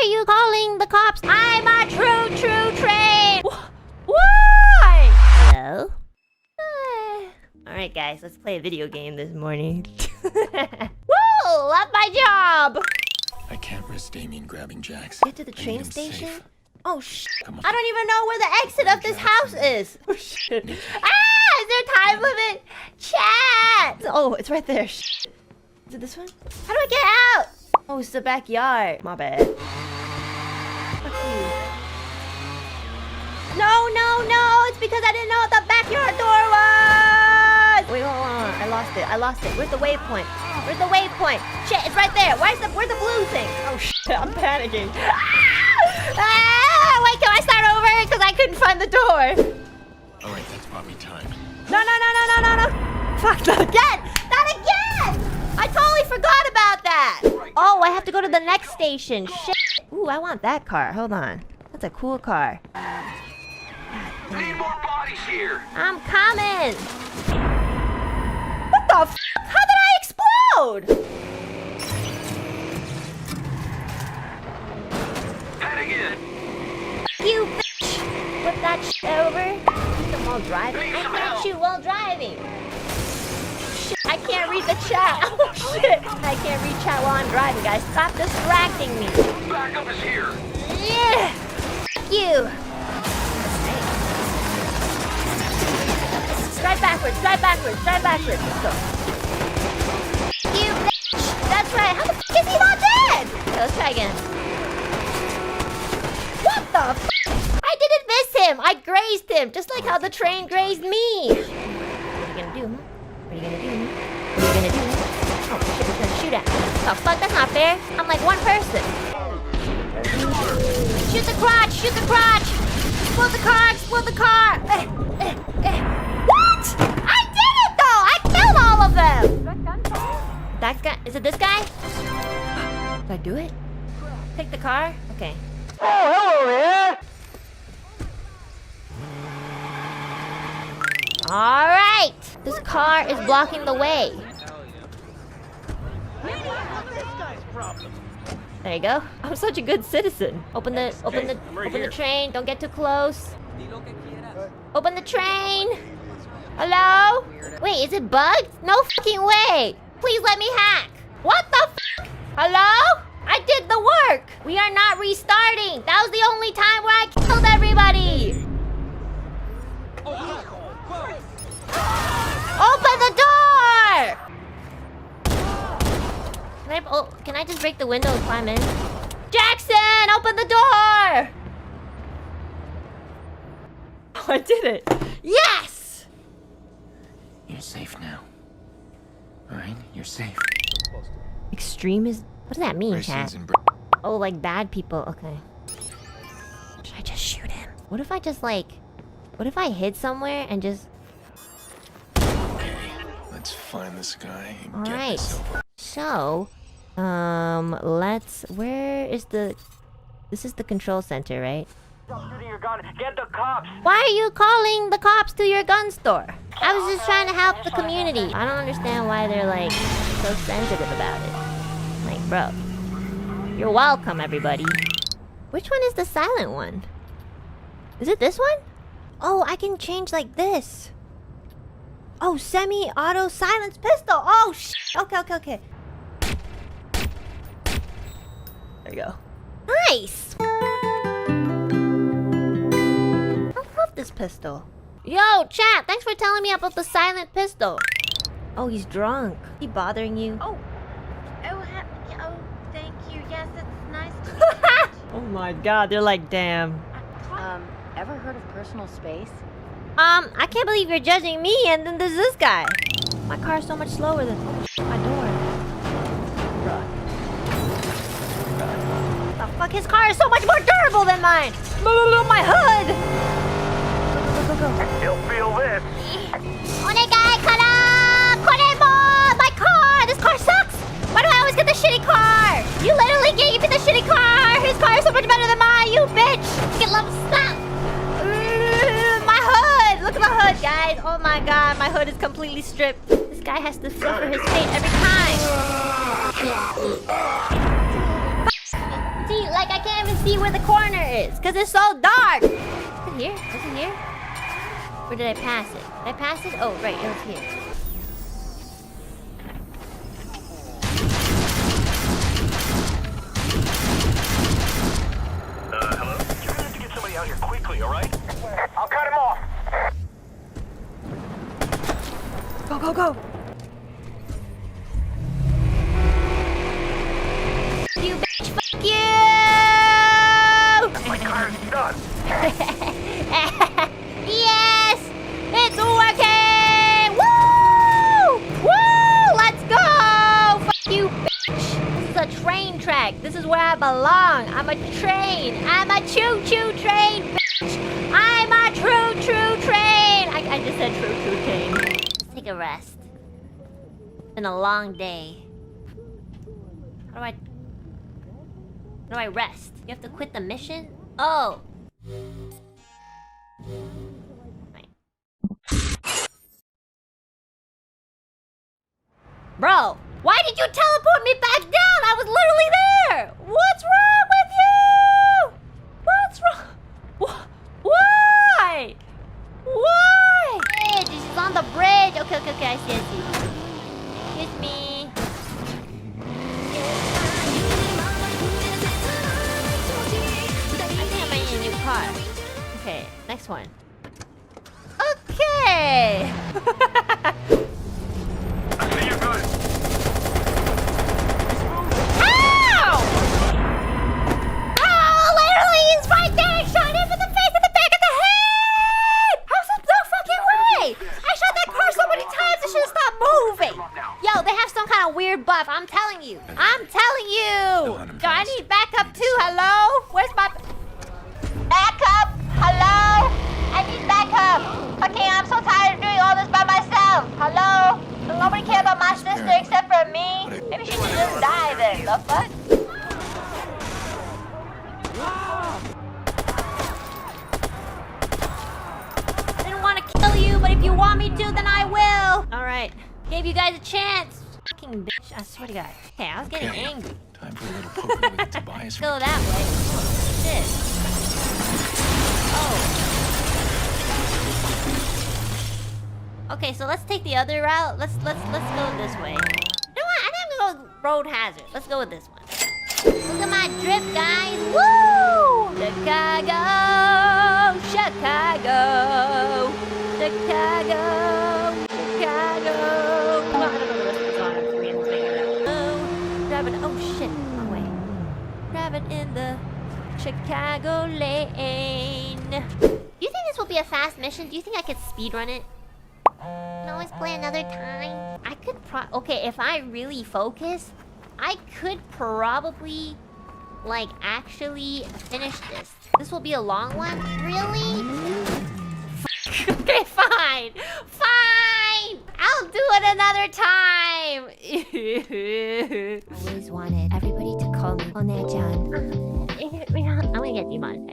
are you calling the cops? I'm a true train. Why? Hello? Alright guys, let's play a video game this morning. Whoa! Love my job! I can't risk Damien grabbing Jax. Get to the I need train him station? safe. Oh shit. Come on. I don't even know where the exit of this house is. Oh shit. Ah! Is there a time limit? Chat! Oh, it's right there. Shit. Is it this one? How do I get out? Oh, it's the backyard. My bad. Fuck you. No! It's because I didn't know what the backyard door was! Wait, hold on. I lost it. Where's the waypoint? Shit, it's right there. Where's the blue thing? Oh shit, I'm panicking. Wait, can I start over? Because I couldn't find the door. Alright, that's bought me time. No. Fuck, not again! I totally forgot about that! Oh, I have to go to the next station. Shit. Ooh, I want that car. Hold on. That's a cool car. Need more bodies here. I'm coming! What the f***? How did I explode? Heading in. You bitch! Flip that shit over. Shoot them while driving. I can't shoot while driving. Shit, I can't read the chat. Oh shit! I can't read chat while I'm driving, guys. Stop distracting me. Backup is here. Yeah! F*** you! Drive backwards. Let's go. You bitch! That's right. How the f*** is he not dead? Okay, let's try again. What the f***? I didn't miss him. I grazed him, just like how the train grazed me. What are you gonna do? Oh shit, he's gonna shoot at me. Oh fuck, that's not fair. I'm like one person. Shoot the crotch! Explode the car! What? I did it though! I killed all of them! That guy? Is it this guy? Did I do it? Take the car? Okay. Oh, hello there. Alright! This car is blocking the way. There you go. I'm such a good citizen. Open the train. Don't get too close. Open the train. Hello? Wait, is it bugged? No fucking way. Please let me hack. What the fuck? Hello? I did the work. We are not restarting. That was the only time where I killed everybody. Open the door. Can I just break the window and climb in? Jackson, open the door. Oh, I did it. Yes. You're safe now. Alright, you're safe. Extreme is... What does that mean, chat? Raisins and Oh, like bad people. Okay. Should I just shoot him? What if I just like... What if I hid somewhere and just... Okay, let's find this guy and get this over. So... let's... Where is the... This is the control center, right? Stop shooting your gun. Get the cops. Why are you calling the cops to your gun store? I was just trying to help the community. I don't understand why they're like so sensitive about it. Like, bro. You're welcome, everybody. Which one is the silent one? Is it this one? Oh, I can change like this. Oh, semi-auto silence pistol. Oh, shit. Okay. There you go. Nice! This pistol. Yo, chat, thanks for telling me about the silent pistol. Oh, he's drunk. He bothering you? Oh, thank you. Yes, it's nice to meet you. Oh my god, they're like, damn. Ever heard of personal space? I can't believe you're judging me and then there's this guy. My car's so much slower than my door. What the fuck? His car is so much more durable than mine. My hood. Go. You'll feel this. Onegai kara! Koremo! My car! This car sucks! Why do I always get the shitty car? You literally gave me the shitty car! His car is so much better than mine, you bitch! Get love, stop! My hood! Look at the hood, guys! Oh my god, my hood is completely stripped. This guy has to suffer his fate every time. See, like, like I can't even see where the corner is because it's so dark. Is it here? Is it here? Or did I pass it? Did I pass it? Oh, right, it was here. Hello? You're gonna have to get somebody out here quickly, alright? I'll cut him off. Go, go, go! You bitch, fuck you! My car's done. Yes! It's working! Woo! Woo! Let's go! Fuck you, bitch! This is a train track. This is where I belong. I'm a train. I'm a choo-choo train, bitch! I'm a true train! I just said true train. Let's take a rest. It's been a long day. How do I rest? You have to quit the mission? Oh! Right. Bro, why did you teleport me back down? I was literally there! What's wrong with you? What's wrong? Why? Why? Bridge, she's on the bridge. Okay, I see. Kiss me. Car. Okay, next one. Okay! I see you good. Ow! Oh, literally, he's right there! I shot him in the face, in the back of the head! How's no fucking way? I shot that car so many times, it should have stopped moving! Yo, they have some kind of weird buff, I'm telling you! I'm telling you! Yo, I need backup too, hello? Where's my... Backup! Hello? I need backup! Okay, I'm so tired of doing all this by myself! Hello? Does nobody care about my sister except for me? Maybe she should just die then, the fuck? I didn't want to kill you, but if you want me to, then I will! Alright, gave you guys a chance. Fucking bitch, I swear to God. Okay, I was getting angry. Time for a little poker with Tobias. Go that way. Shit. Oh. Okay, so let's take the other route. Let's go this way. You know what? I think I'm gonna go road hazard. Let's go with this one. Look at my drip, guys. Woo! Chicago! Oh, I don't know the rest of the song. I'm forgetting to figure it out. Driving. Oh shit. Wrong way. Driving in the Chicago lane. Do you think this will be a fast mission? Do you think I could speedrun it? Can always play another time. I could okay, if I really focus, I could probably, like, actually finish this. This will be a long one? Really? Okay, fine. Fine! I'll do it another time! Always wanted everybody to call me One-chan. I'm gonna get demonetized.